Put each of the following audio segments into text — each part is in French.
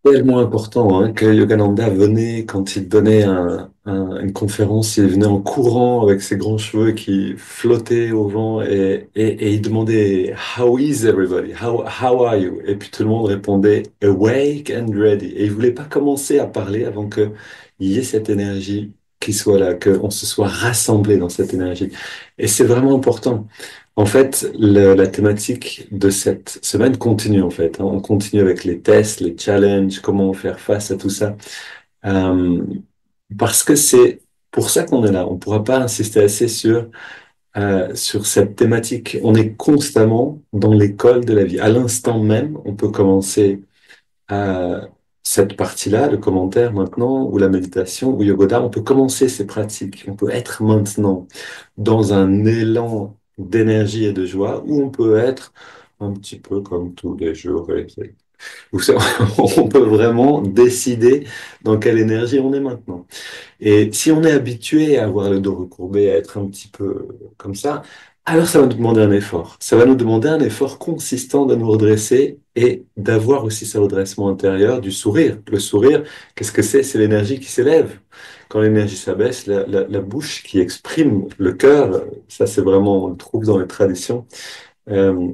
Tellement important hein, que Yogananda venait, quand il donnait une conférence, il venait en courant avec ses grands cheveux qui flottaient au vent et il demandait How is everybody? How are you? Et puis tout le monde répondait Awake and ready. Et il voulait pas commencer à parler avant que il y ait cette énergie qui soit là, qu'on se soit rassemblés dans cette énergie. Et c'est vraiment important. En fait, la thématique de cette semaine continue en fait, hein. On continue avec les tests, les challenges, comment faire face à tout ça. Euh, Parce que c'est pour ça qu'on est là. On ne pourra pas insister assez sur cette thématique. On est constamment dans l'école de la vie. À l'instant même, on peut commencer cette partie-là, le commentaire maintenant, ou la méditation, ou yoga, on peut commencer ces pratiques. On peut être maintenant dans un élan d'énergie et de joie, ou on peut être un petit peu comme tous les jours. Vous savez, on peut vraiment décider dans quelle énergie on est maintenant. Et si on est habitué à avoir le dos recourbé, à être un petit peu comme ça, alors ça va nous demander un effort. Ça va nous demander un effort consistant de nous redresser et d'avoir aussi ce redressement intérieur du sourire. Le sourire, qu'est-ce que c'est? C'est l'énergie qui s'élève. Quand l'énergie s'abaisse, la bouche qui exprime le cœur, ça c'est vraiment, on le trouve dans les traditions, euh,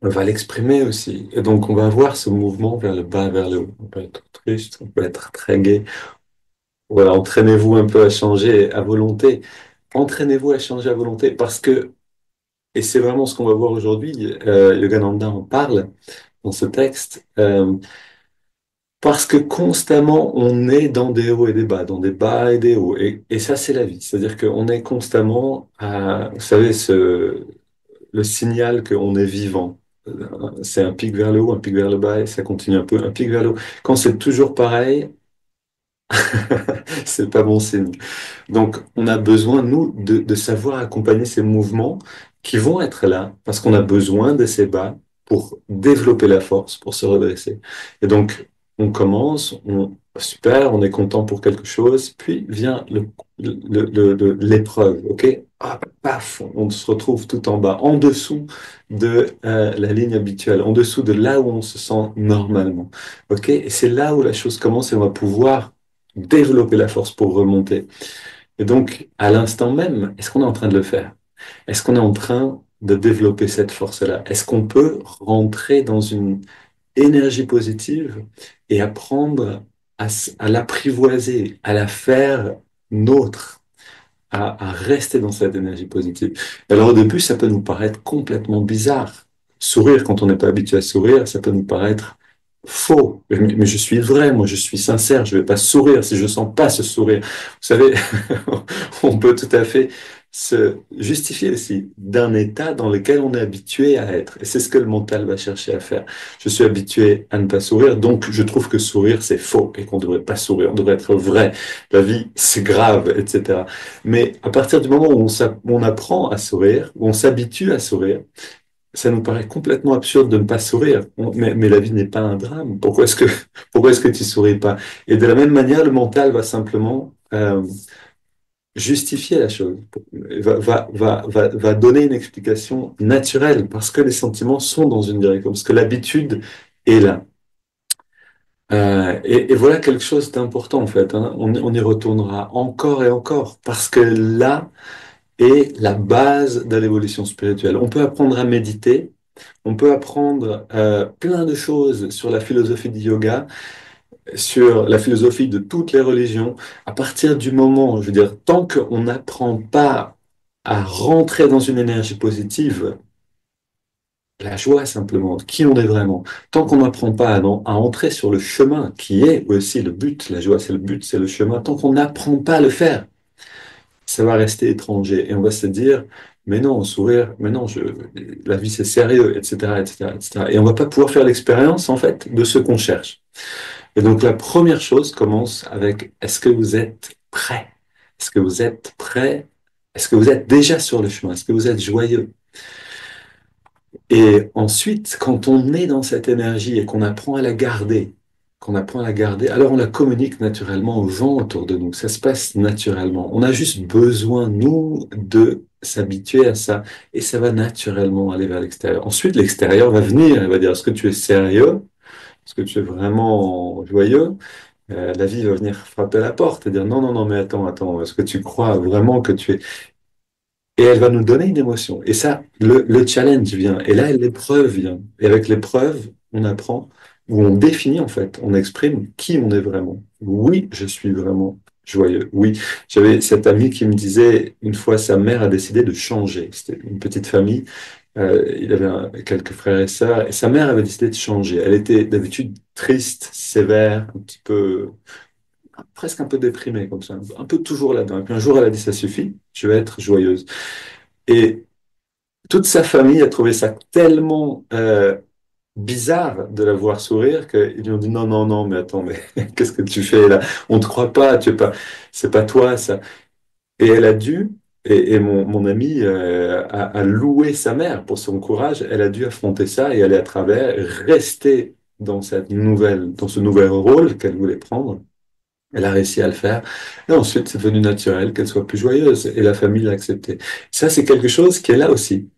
on va l'exprimer aussi. Et donc on va avoir ce mouvement vers le bas, vers le haut. On peut être triste, on peut être très gai. Voilà, entraînez-vous un peu à changer à volonté. Entraînez-vous à changer à volonté parce que, et c'est vraiment ce qu'on va voir aujourd'hui, Yogananda en parle dans ce texte, parce que constamment on est dans des hauts et des bas, dans des bas et des hauts. Et ça, c'est la vie. C'est-à-dire qu'on est constamment à, vous savez, le signal qu'on est vivant. C'est un pic vers le haut, un pic vers le bas, et ça continue un peu, un pic vers le haut. Quand c'est toujours pareil, c'est pas bon signe. Donc, on a besoin, nous, de savoir accompagner ces mouvements qui vont être là, parce qu'on a besoin de ces bas pour développer la force, pour se redresser. Et donc, on commence, super, on est content pour quelque chose, puis vient l'épreuve, ok? Ah, paf, on se retrouve tout en bas, en dessous de la ligne habituelle, en dessous de là où on se sent normalement, ok? Et c'est là où la chose commence et on va pouvoir développer la force pour remonter. Et donc, à l'instant même, est-ce qu'on est en train de le faire? Est-ce qu'on est en train de développer cette force-là? Est-ce qu'on peut rentrer dans une énergie positive et apprendre à l'apprivoiser, à la faire nôtre, à rester dans cette énergie positive? Alors au début, ça peut nous paraître complètement bizarre. Sourire, quand on n'est pas habitué à sourire, ça peut nous paraître faux. Mais je suis vrai, moi je suis sincère, je vais pas sourire si je sens pas ce sourire. Vous savez, on peut tout à fait se justifier aussi d'un état dans lequel on est habitué à être. Et c'est ce que le mental va chercher à faire. Je suis habitué à ne pas sourire, donc je trouve que sourire c'est faux et qu'on ne devrait pas sourire, on devrait être vrai. La vie c'est grave, etc. Mais à partir du moment où on apprend à sourire, où on s'habitue à sourire, ça nous paraît complètement absurde de ne pas sourire. Mais la vie n'est pas un drame. Pourquoi est-ce que tu souris pas? Et de la même manière, le mental va simplement justifier la chose, va donner une explication naturelle parce que les sentiments sont dans une direction, parce que l'habitude est là. Et voilà quelque chose d'important en fait, hein. On y retournera encore et encore parce que là est la base de l'évolution spirituelle. On peut apprendre à méditer, on peut apprendre plein de choses sur la philosophie du yoga, sur la philosophie de toutes les religions. À partir du moment, je veux dire, tant qu'on n'apprend pas à rentrer dans une énergie positive, la joie simplement, qui on est vraiment, tant qu'on n'apprend pas à entrer sur le chemin qui est aussi le but, la joie c'est le but, c'est le chemin, tant qu'on n'apprend pas à le faire, ça va rester étranger et on va se dire, mais non, sourire, mais non, la vie c'est sérieux, etc., etc., etc. Et on va pas pouvoir faire l'expérience en fait de ce qu'on cherche. Et donc la première chose commence avec, est-ce que vous êtes prêt? Est-ce que vous êtes prêt? Est-ce que vous êtes déjà sur le chemin? Est-ce que vous êtes joyeux? Et ensuite, quand on est dans cette énergie et qu'on apprend à la garder, alors on la communique naturellement aux gens autour de nous. Ça se passe naturellement. On a juste besoin, nous, de s'habituer à ça. Et ça va naturellement aller vers l'extérieur. Ensuite, l'extérieur va venir. Il va dire, est-ce que tu es sérieux? Est-ce que tu es vraiment joyeux? La vie va venir frapper à la porte et dire non, non, non, mais attends, attends, est-ce que tu crois vraiment que tu es... Et elle va nous donner une émotion. Et ça, le challenge vient. Et là, l'épreuve vient. Et avec l'épreuve, on apprend, ou on définit en fait, on exprime qui on est vraiment. Oui, je suis vraiment joyeux. Oui, j'avais cet ami qui me disait, une fois, sa mère a décidé de changer. C'était une petite famille. Il avait quelques frères et sœurs. Et sa mère avait décidé de changer. Elle était d'habitude triste, sévère, un petit peu, presque un peu déprimée comme ça, un peu toujours là-dedans. Et puis un jour, elle a dit, ça suffit, je vais être joyeuse. Et toute sa famille a trouvé ça tellement bizarre de la voir sourire qu'ils lui ont dit non, non, non, mais attends, mais qu'est-ce que tu fais là? On te croit pas, tu es pas, c'est pas toi ça. Et elle a dû, et mon ami a loué sa mère pour son courage. Elle a dû affronter ça et aller à travers, rester dans cette nouvelle, dans ce nouvel rôle qu'elle voulait prendre. Elle a réussi à le faire. Et ensuite, c'est devenu naturel qu'elle soit plus joyeuse. Et la famille l'a accepté. Ça, c'est quelque chose qui est là aussi.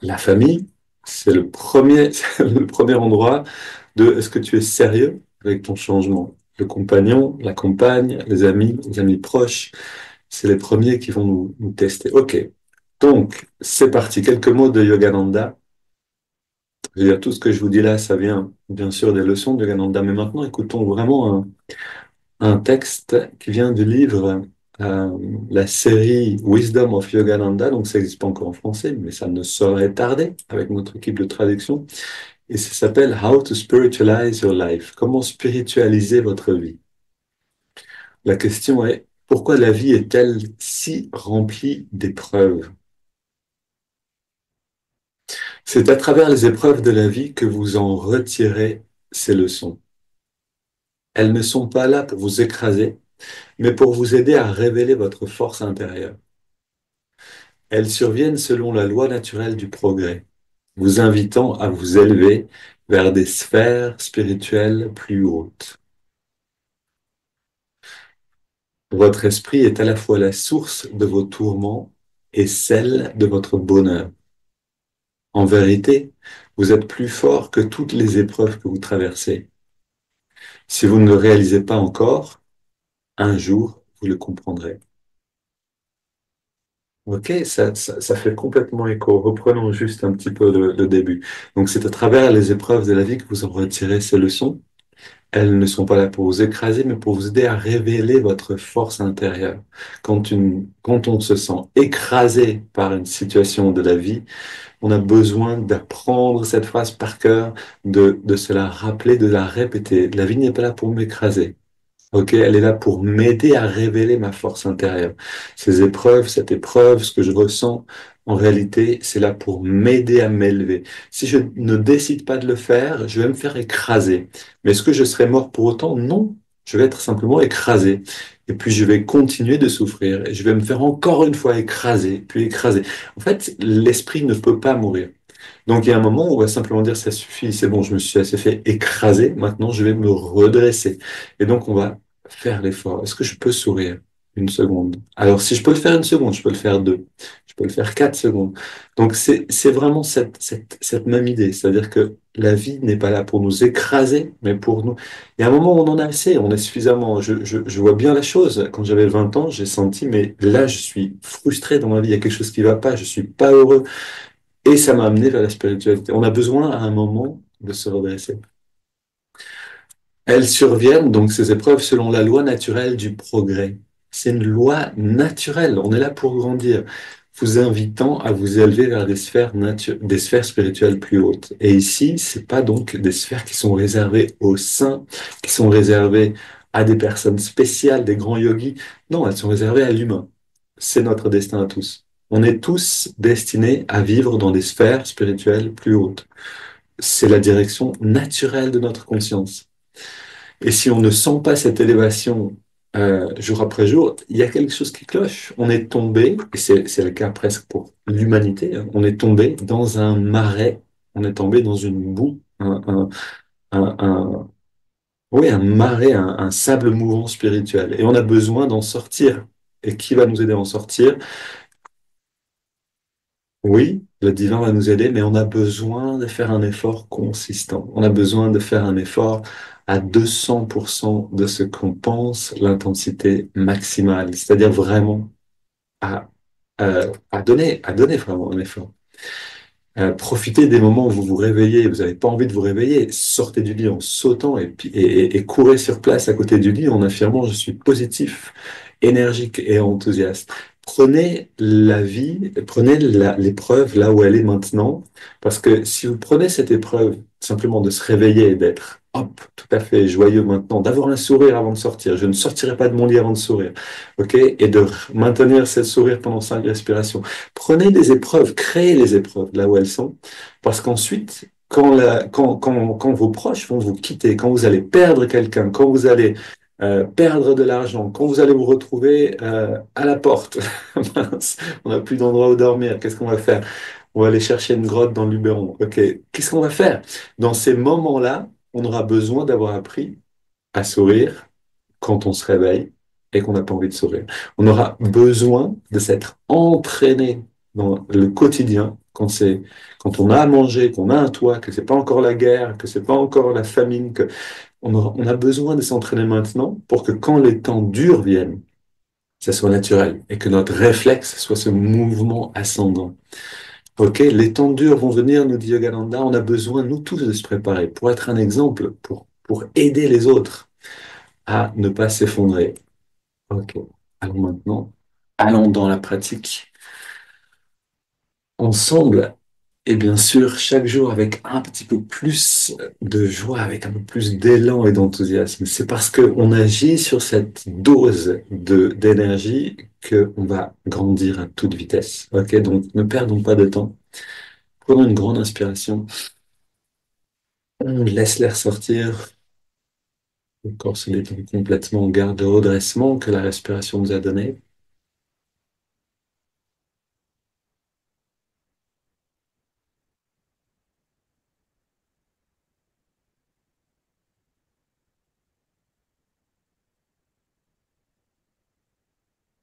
La famille, c'est le premier, c'est le premier endroit de est-ce que tu es sérieux avec ton changement? Le compagnon, la compagne, les amis proches, c'est les premiers qui vont nous tester. Ok, donc c'est parti. Quelques mots de Yogananda. Je veux dire, tout ce que je vous dis là, ça vient bien sûr des leçons de Yogananda, mais maintenant écoutons vraiment un texte qui vient du livre, la série Wisdom of Yogananda. Donc ça n'existe pas encore en français, mais ça ne saurait tarder avec notre équipe de traduction. Et ça s'appelle How to Spiritualize Your Life. Comment spiritualiser votre vie? La question est, pourquoi la vie est-elle si remplie d'épreuves? C'est à travers les épreuves de la vie que vous en retirez ces leçons. Elles ne sont pas là pour vous écraser, mais pour vous aider à révéler votre force intérieure. Elles surviennent selon la loi naturelle du progrès, vous invitant à vous élever vers des sphères spirituelles plus hautes. Votre esprit est à la fois la source de vos tourments et celle de votre bonheur. En vérité, vous êtes plus fort que toutes les épreuves que vous traversez. Si vous ne le réalisez pas encore, un jour, vous le comprendrez. Ok, ça fait complètement écho. Reprenons juste un petit peu le début. Donc, c'est à travers les épreuves de la vie que vous en retirez ces leçons. Elles ne sont pas là pour vous écraser, mais pour vous aider à révéler votre force intérieure. Quand on se sent écrasé par une situation de la vie, on a besoin d'apprendre cette phrase par cœur, de se la rappeler, de la répéter. La vie n'est pas là pour m'écraser. Ok, elle est là pour m'aider à révéler ma force intérieure. Ces épreuves, cette épreuve, ce que je ressens, en réalité, c'est là pour m'aider à m'élever. Si je ne décide pas de le faire, je vais me faire écraser. Mais est-ce que je serai mort pour autant? Non. Je vais être simplement écrasé. Et puis je vais continuer de souffrir. Et je vais me faire encore une fois écraser, puis écraser. En fait, l'esprit ne peut pas mourir. Donc il y a un moment où on va simplement dire ça suffit, c'est bon, je me suis assez fait écraser, maintenant je vais me redresser. Et donc on va faire l'effort. Est-ce que je peux sourire une seconde? Alors si je peux le faire une seconde, je peux le faire deux, je peux le faire 4 secondes. Donc c'est vraiment cette même idée, c'est-à-dire que la vie n'est pas là pour nous écraser, mais pour nous. Il y a un moment où on en a assez, on est suffisamment. Je vois bien la chose. Quand j'avais 20 ans, j'ai senti, mais là je suis frustré dans ma vie, il y a quelque chose qui va pas, je suis pas heureux. Et ça m'a amené vers la spiritualité. On a besoin à un moment de se redresser. Elles surviennent, donc ces épreuves, selon la loi naturelle du progrès. C'est une loi naturelle. On est là pour grandir, vous invitant à vous élever vers des sphères spirituelles plus hautes. Et ici, c'est pas donc des sphères qui sont réservées aux saints, qui sont réservées à des personnes spéciales, des grands yogis. Non, elles sont réservées à l'humain. C'est notre destin à tous. On est tous destinés à vivre dans des sphères spirituelles plus hautes. C'est la direction naturelle de notre conscience. Et si on ne sent pas cette élévation jour après jour, il y a quelque chose qui cloche. On est tombé, et c'est le cas presque pour l'humanité, hein, on est tombé dans un marais, on est tombé dans une boue, un, oui, un marais, un sable mouvant spirituel. Et on a besoin d'en sortir. Et qui va nous aider à en sortir? Oui, le divin va nous aider, mais on a besoin de faire un effort consistant. On a besoin de faire un effort à 200% de ce qu'on pense l'intensité maximale, c'est-à-dire vraiment à, à donner vraiment un effort. Profitez des moments où vous vous réveillez, vous n'avez pas envie de vous réveiller, sortez du lit en sautant et courez sur place à côté du lit en affirmant je suis positif, énergique et enthousiaste. Prenez la vie, prenez l'épreuve là où elle est maintenant, parce que si vous prenez cette épreuve simplement de se réveiller et d'être hop, tout à fait joyeux maintenant, d'avoir un sourire avant de sortir, je ne sortirai pas de mon lit avant de sourire, ok, et de maintenir ce sourire pendant 5 respirations. Prenez des épreuves, créez les épreuves là où elles sont, parce qu'ensuite, quand vos proches vont vous quitter, quand vous allez perdre quelqu'un, quand vous allez perdre de l'argent, quand vous allez vous retrouver à la porte, mince, on n'a plus d'endroit où dormir, qu'est-ce qu'on va faire? On va aller chercher une grotte dans le Luberon. Ok, qu'est-ce qu'on va faire? Dans ces moments-là, on aura besoin d'avoir appris à sourire, quand on se réveille et qu'on n'a pas envie de sourire. On aura besoin de s'être entraîné dans le quotidien quand on a à manger, qu'on a un toit, que c'est pas encore la guerre, que c'est pas encore la famine, on a besoin de s'entraîner maintenant pour que quand les temps durs viennent, ça soit naturel et que notre réflexe soit ce mouvement ascendant. Ok, les temps durs vont venir, nous dit Yogananda, on a besoin, nous tous, de se préparer pour être un exemple, pour aider les autres à ne pas s'effondrer. Ok. Alors maintenant, allons dans la pratique ensemble et bien sûr chaque jour avec un petit peu plus de joie, avec un peu plus d'élan et d'enthousiasme. C'est parce qu'on agit sur cette dose d'énergie qu'on va grandir à toute vitesse. Ok, donc ne perdons pas de temps. Prenons une grande inspiration. On laisse l'air sortir. Le corps se détend complètement. On garde le redressement que la respiration nous a donné.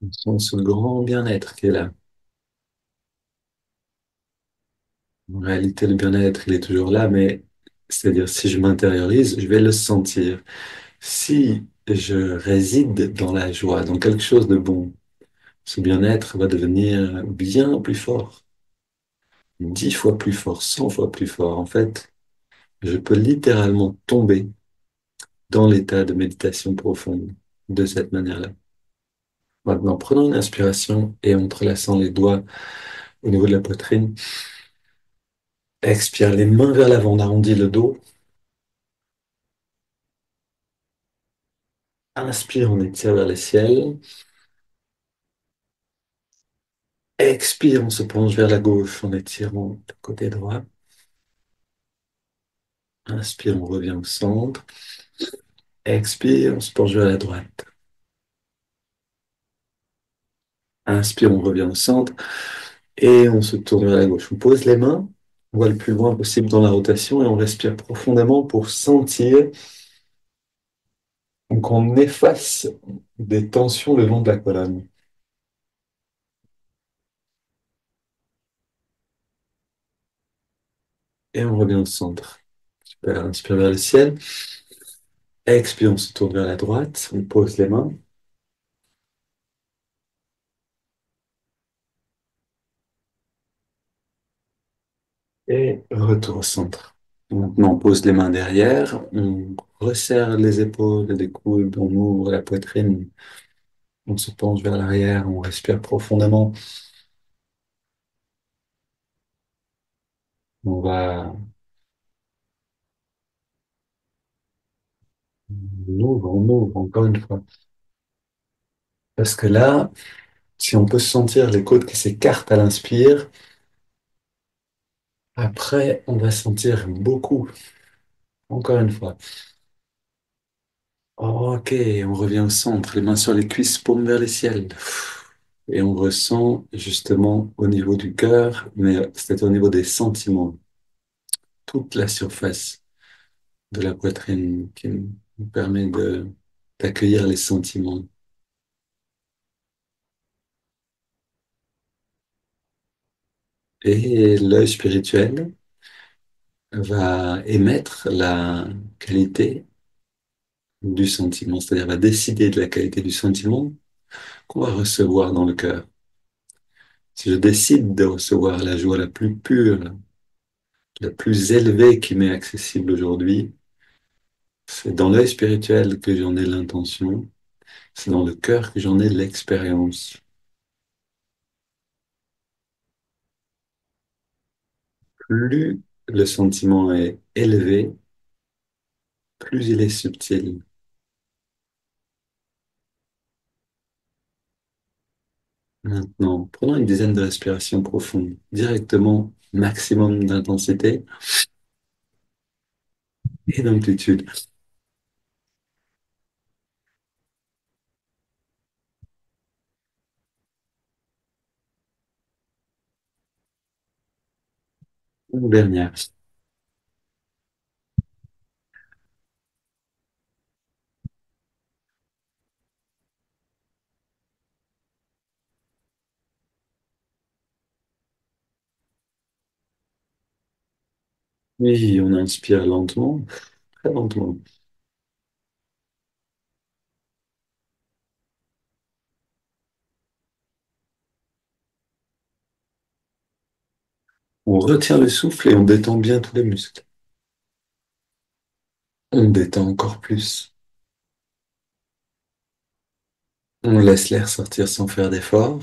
On sent ce grand bien-être qui est là. En réalité, le bien-être, il est toujours là, mais c'est-à-dire si je m'intériorise, je vais le sentir. Si je réside dans la joie, dans quelque chose de bon, ce bien-être va devenir bien plus fort, 10 fois plus fort, 100 fois plus fort. En fait, je peux littéralement tomber dans l'état de méditation profonde de cette manière-là. Maintenant, prenons une inspiration et entrelaçant les doigts au niveau de la poitrine, expire les mains vers l'avant, on arrondit le dos. Inspire, on étire vers le ciel. Expire, on se penche vers la gauche en étirant le côté droit. Inspire, on revient au centre. Expire, on se penche vers la droite. Inspire, on revient au centre et on se tourne vers la gauche. On pose les mains, on va le plus loin possible dans la rotation et on respire profondément pour sentir qu'on efface des tensions le long de la colonne. Et on revient au centre. Super, inspire vers le ciel. Expire, on se tourne vers la droite. On pose les mains. Et retour au centre. Maintenant, on pose les mains derrière, on resserre les épaules et les coudes, on ouvre la poitrine, on se penche vers l'arrière, on respire profondément. On ouvre encore une fois. Parce que là, si on peut sentir les côtes qui s'écartent à l'inspire, après, on va sentir beaucoup. Encore une fois. Ok, on revient au centre, les mains sur les cuisses, paumes vers le ciel. Et on ressent justement au niveau du cœur, mais c'est au niveau des sentiments, toute la surface de la poitrine qui nous permet d'accueillir les sentiments. Et l'œil spirituel va émettre la qualité du sentiment, c'est-à-dire va décider de la qualité du sentiment qu'on va recevoir dans le cœur. Si je décide de recevoir la joie la plus pure, la plus élevée qui m'est accessible aujourd'hui, c'est dans l'œil spirituel que j'en ai l'intention, c'est dans le cœur que j'en ai l'expérience. Plus le sentiment est élevé, plus il est subtil. Maintenant, prenons une dizaine de respirations profondes, directement, maximum d'intensité et d'amplitude. Une dernière. Oui, on inspire lentement, très lentement. On retient le souffle et on détend bien tous les muscles. On détend encore plus. On laisse l'air sortir sans faire d'effort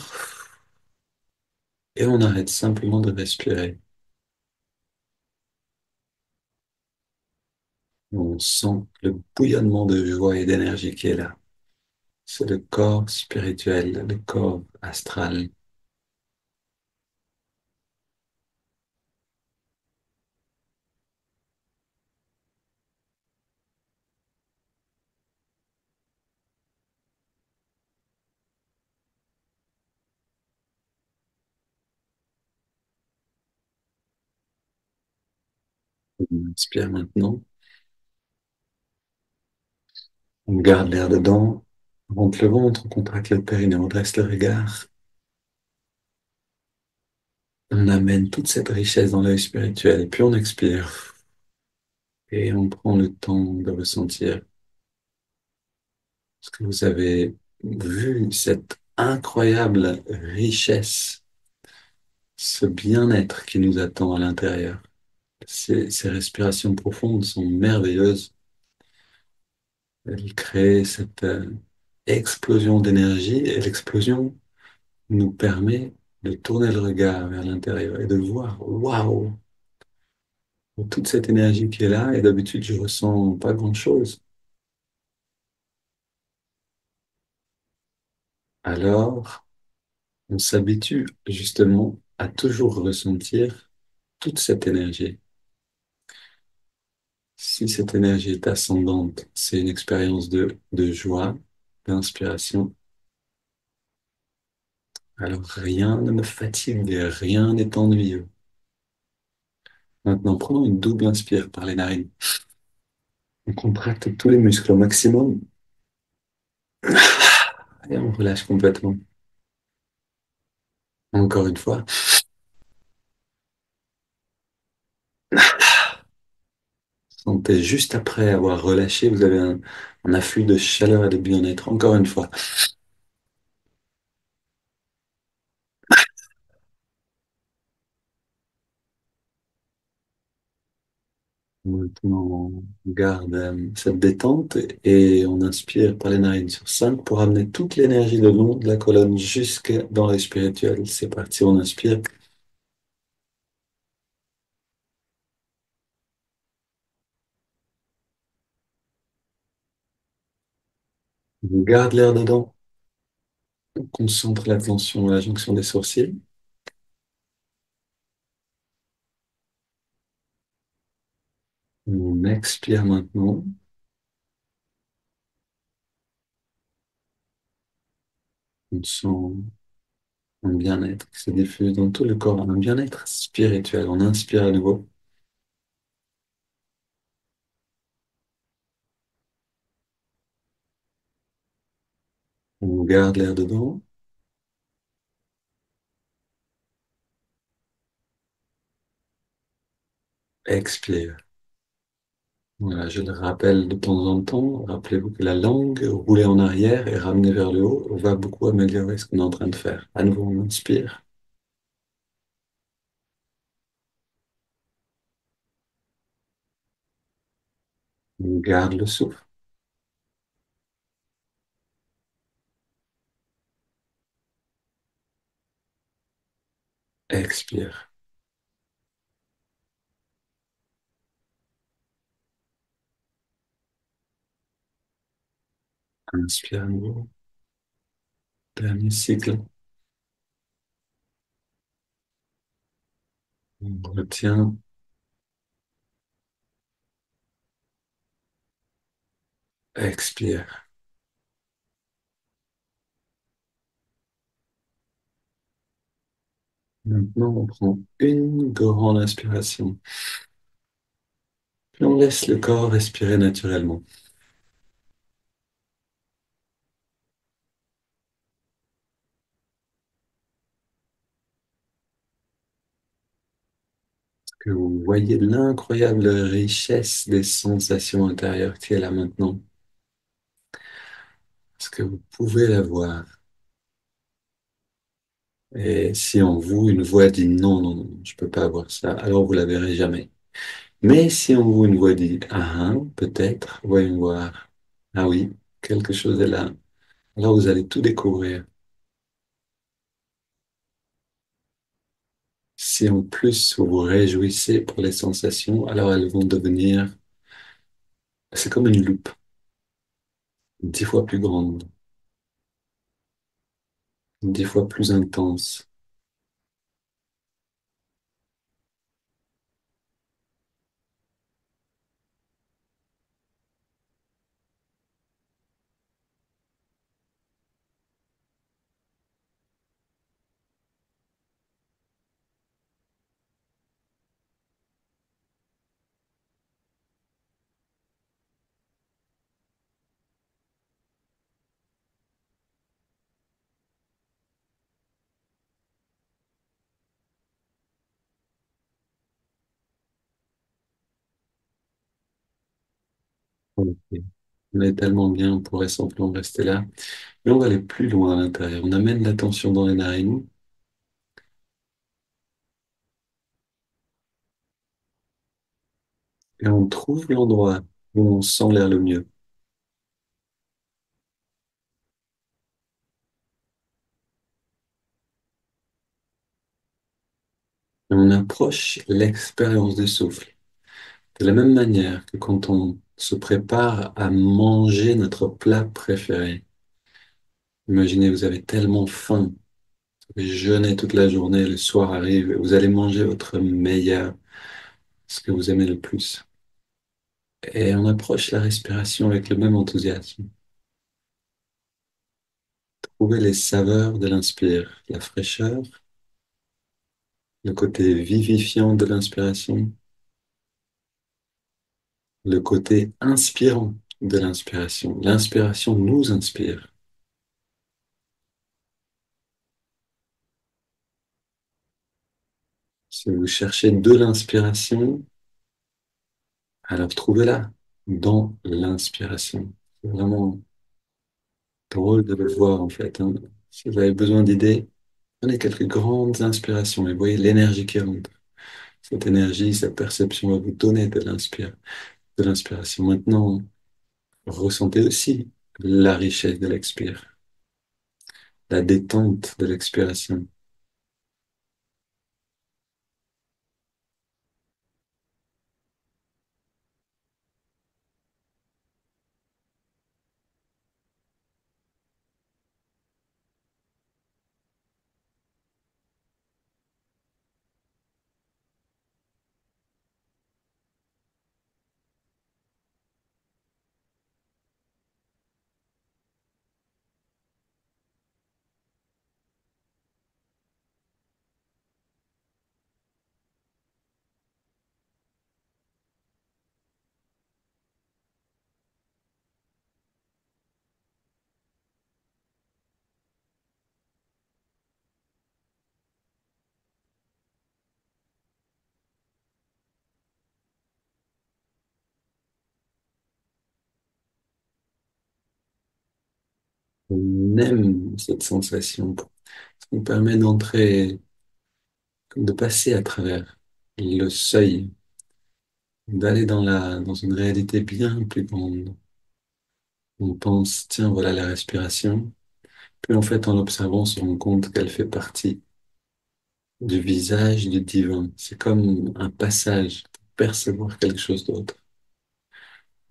et on arrête simplement de respirer. On sent le bouillonnement de joie et d'énergie qui est là. C'est le corps spirituel, le corps astral. On inspire maintenant. On garde l'air dedans. On monte le ventre, on contracte le périnée, on dresse le regard. On amène toute cette richesse dans l'œil spirituel, puis on expire et on prend le temps de ressentir ce que vous avez vu, cette incroyable richesse, ce bien-être qui nous attend à l'intérieur. Ces respirations profondes sont merveilleuses. Elles créent cette explosion d'énergie et l'explosion nous permet de tourner le regard vers l'intérieur et de voir, waouh, toute cette énergie qui est là et d'habitude je ressens pas grand-chose. Alors, on s'habitue justement à toujours ressentir toute cette énergie. Si cette énergie est ascendante, c'est une expérience de joie, d'inspiration. Alors rien ne me fatigue, rien n'est ennuyeux. Maintenant, prenons une double inspire par les narines. On contracte tous les muscles au maximum et on relâche complètement. Encore une fois, sentez juste après avoir relâché, vous avez un afflux de chaleur et de bien-être. Encore une fois. Maintenant, on garde cette détente et on inspire par les narines sur 5 pour amener toute l'énergie le long de la colonne jusque dans l'œil spirituel. C'est parti, on inspire. On garde l'air dedans. On concentre l'attention à la jonction des sourcils. On expire maintenant. On sent un bien-être qui se diffuse dans tout le corps, un bien-être spirituel. On inspire à nouveau. On garde l'air dedans. Expire. Voilà, je le rappelle de temps en temps. Rappelez-vous que la langue, roulée en arrière et ramenée vers le haut, va beaucoup améliorer ce qu'on est en train de faire. À nouveau, on inspire. On garde le souffle. Expire. Inspire à nouveau. Dernier cycle. On retient. Expire. Maintenant, on prend une grande inspiration. Puis on laisse le corps respirer naturellement. Que vous voyez l'incroyable richesse des sensations intérieures qui est là maintenant. Est-ce que vous pouvez la voir? Et si en vous, une voix dit non, non, non, je peux pas avoir ça, alors vous la verrez jamais. Mais si en vous, une voix dit ah, peut-être, voyons voir. Ah oui, quelque chose est là. Alors vous allez tout découvrir. Si en plus vous vous réjouissez pour les sensations, alors elles vont devenir, c'est comme une loupe, 10 fois plus grande, 10 fois plus intense. Ok. On est tellement bien, on pourrait simplement rester là. Mais on va aller plus loin à l'intérieur. On amène l'attention dans les narines et on trouve l'endroit où on sent l'air le mieux. Et on approche l'expérience du souffle. De la même manière que quand on se prépare à manger notre plat préféré. Imaginez, vous avez tellement faim, vous jeûnez toute la journée, le soir arrive, et vous allez manger votre meilleur, ce que vous aimez le plus. Et on approche la respiration avec le même enthousiasme. Trouvez les saveurs de l'inspire, la fraîcheur, le côté vivifiant de l'inspiration, le côté inspirant de l'inspiration. L'inspiration nous inspire. Si vous cherchez de l'inspiration, alors trouvez-la dans l'inspiration. C'est vraiment drôle de le voir en fait, hein. Si vous avez besoin d'idées, prenez quelques grandes inspirations et voyez l'énergie qui rentre. Cette énergie, cette perception va vous donner de l'inspiration. Maintenant, ressentez aussi la richesse de l'expire, la détente de l'expiration. on aime cette sensation. Ça nous permet d'entrer, de passer à travers le seuil, d'aller dans une réalité bien plus grande. On pense, tiens, voilà la respiration. Puis en fait, en l'observant, on se rend compte qu'elle fait partie du visage du divin. C'est comme un passage pour percevoir quelque chose d'autre.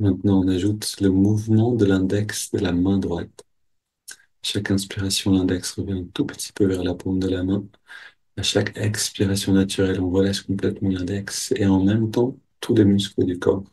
Maintenant, on ajoute le mouvement de l'index de la main droite. Chaque inspiration, l'index revient un tout petit peu vers la paume de la main. À chaque expiration naturelle, on relâche complètement l'index et en même temps, tous les muscles du corps.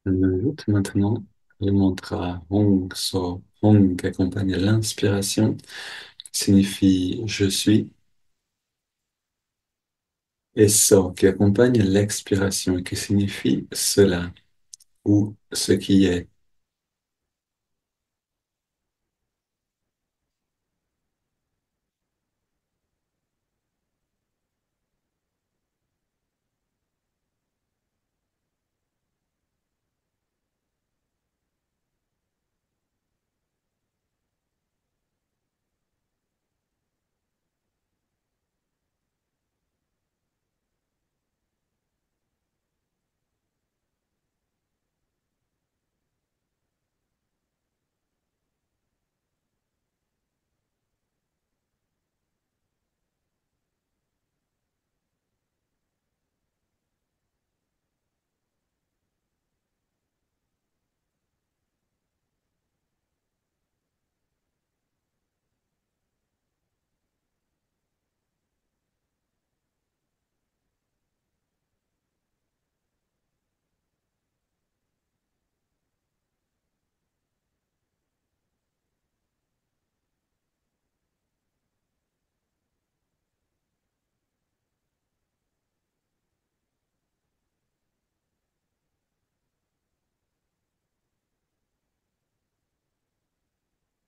On ajoute maintenant le mantra Hong So. Hong qui accompagne l'inspiration, qui signifie je suis, et So qui accompagne l'expiration, qui signifie cela ou ce qui est.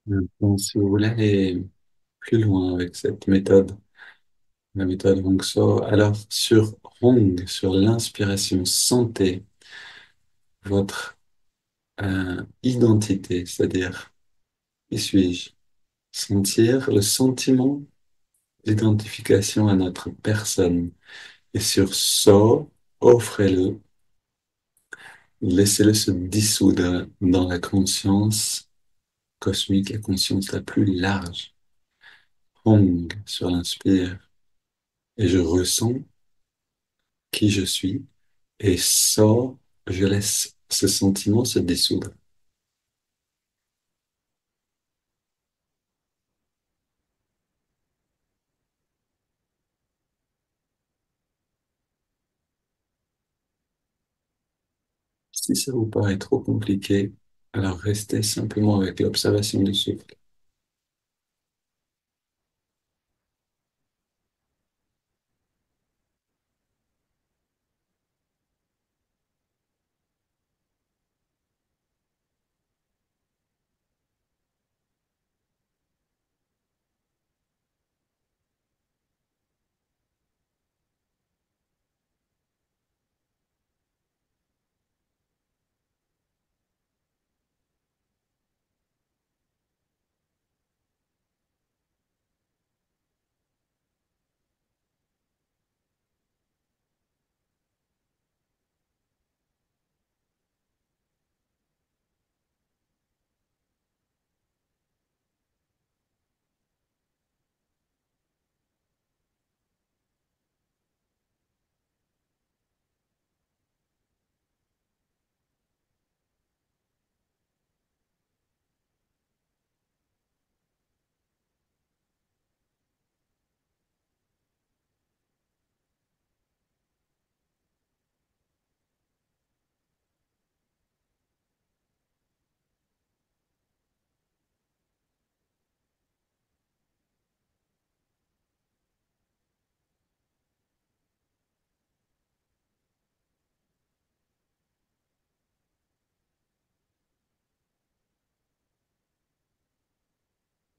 Maintenant, si vous voulez aller plus loin avec cette méthode, la méthode Hong So, alors sur Hong, sur l'inspiration, sentez votre identité, c'est-à-dire qui suis-je? Sentir le sentiment d'identification à notre personne. Et sur So, offrez-le, laissez-le se dissoudre dans la conscience cosmique, la conscience la plus large. Hong sur l'inspire. Et je ressens qui je suis. Et So, je laisse ce sentiment se dissoudre. Si ça vous paraît trop compliqué, alors restez simplement avec l'observation du souffle.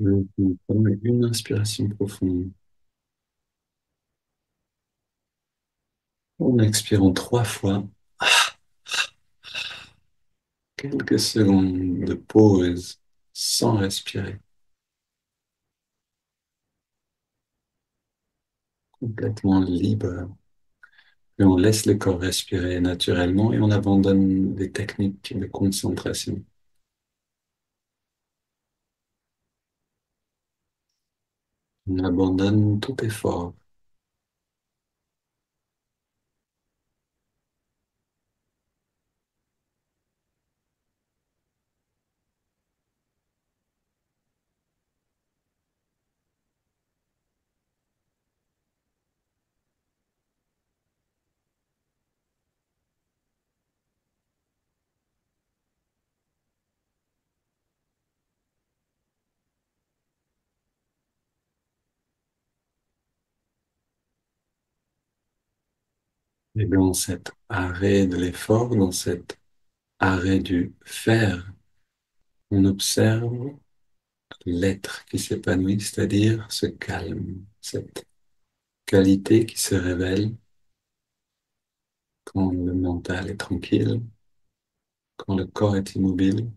Donc, nous prenons une inspiration profonde. On expire en 3 fois. Quelques secondes de pause sans respirer. Complètement libre. Et on laisse le corps respirer naturellement et on abandonne les techniques de concentration. On abandonne tout effort. Et dans cet arrêt de l'effort, dans cet arrêt du faire, on observe l'être qui s'épanouit, c'est-à-dire ce calme, cette qualité qui se révèle quand le mental est tranquille, quand le corps est immobile.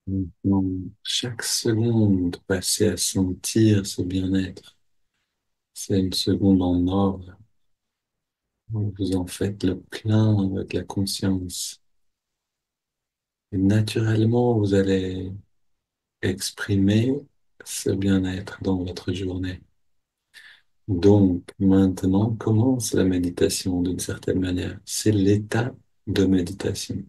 Maintenant, chaque seconde passée à sentir ce bien-être, c'est une seconde en or. Vous en faites le plein avec la conscience. Et naturellement, vous allez exprimer ce bien-être dans votre journée. Donc, maintenant commence la méditation d'une certaine manière. C'est l'état de méditation.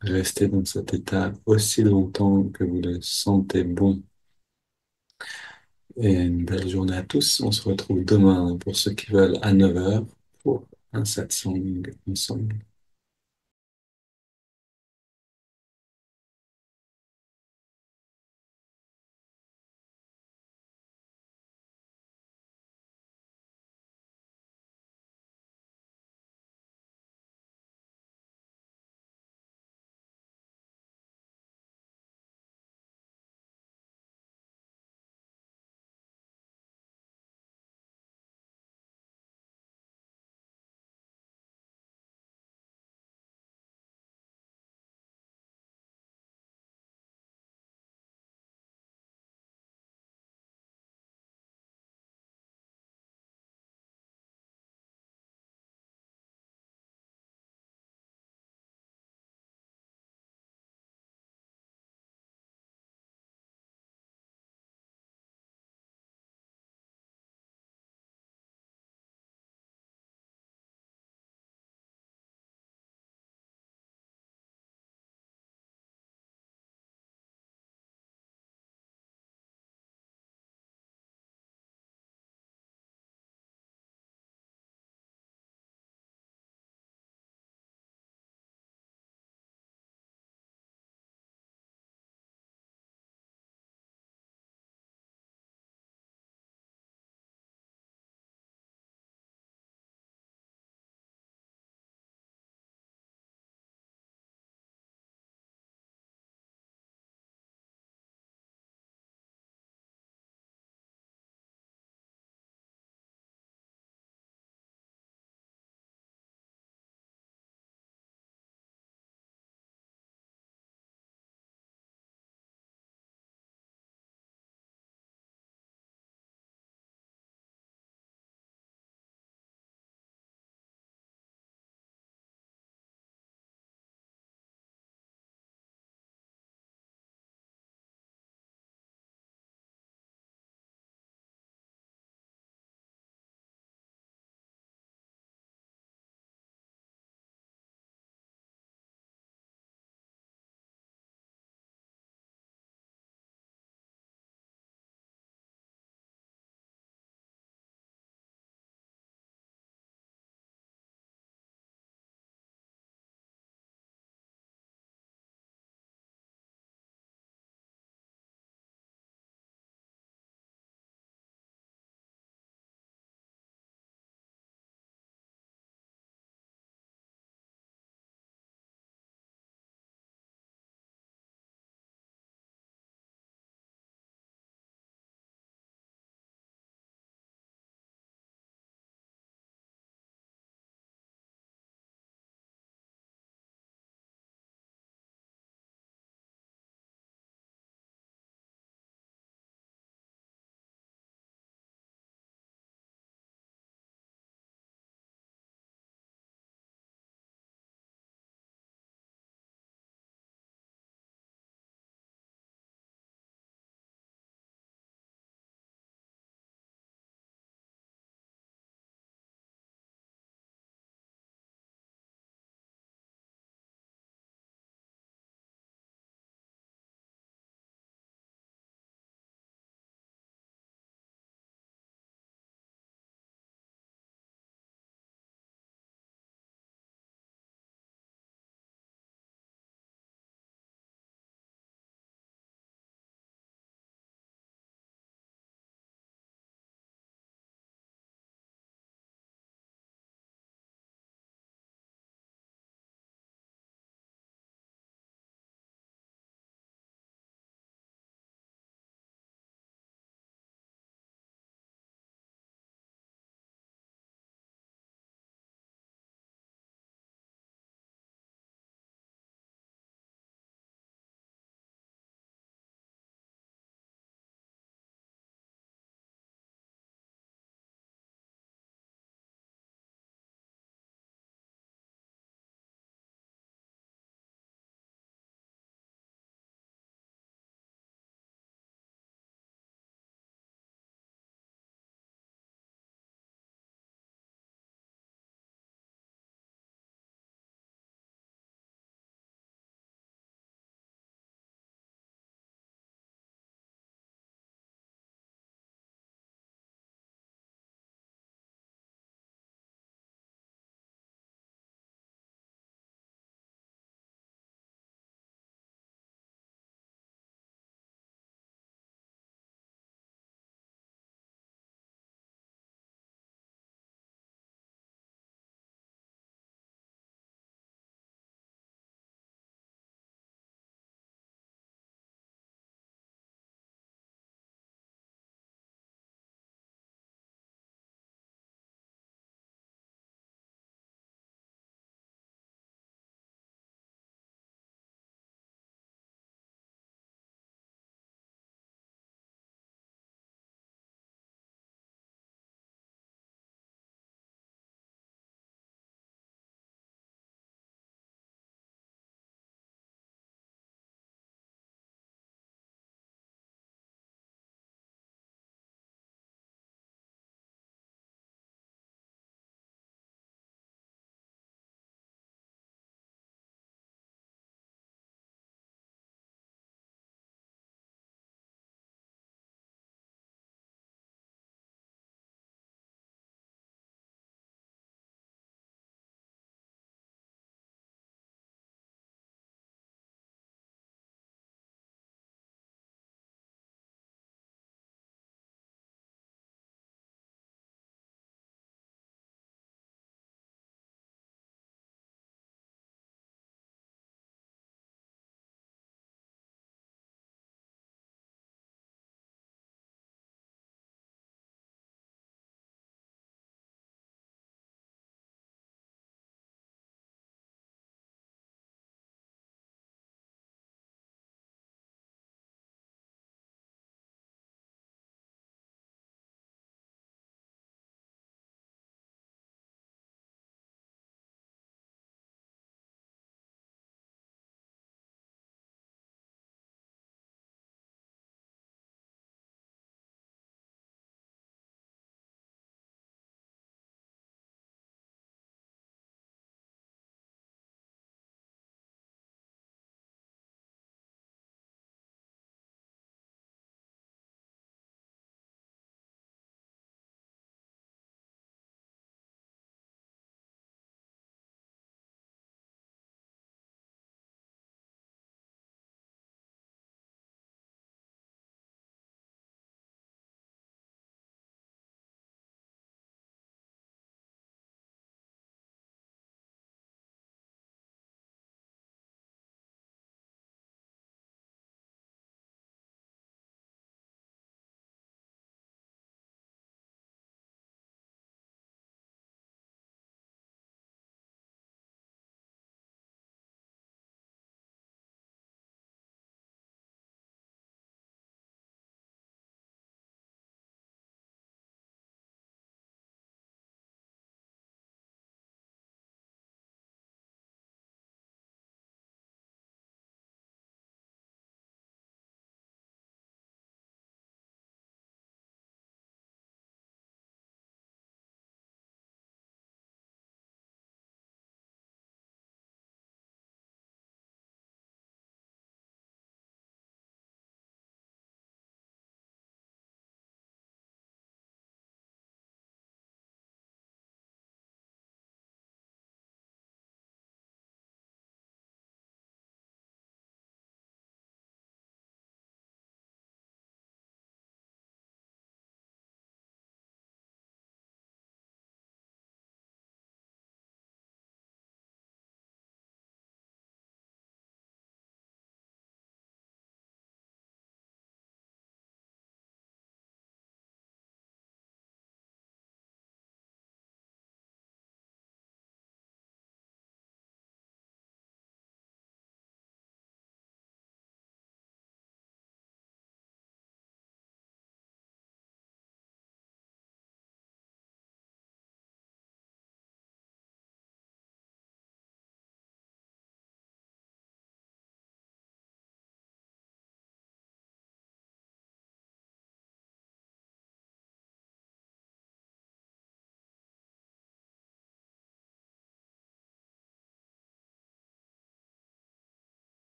Restez dans cet état aussi longtemps que vous le sentez bon. Et une belle journée à tous. On se retrouve demain pour ceux qui veulent à 9 heures pour un satsang ensemble.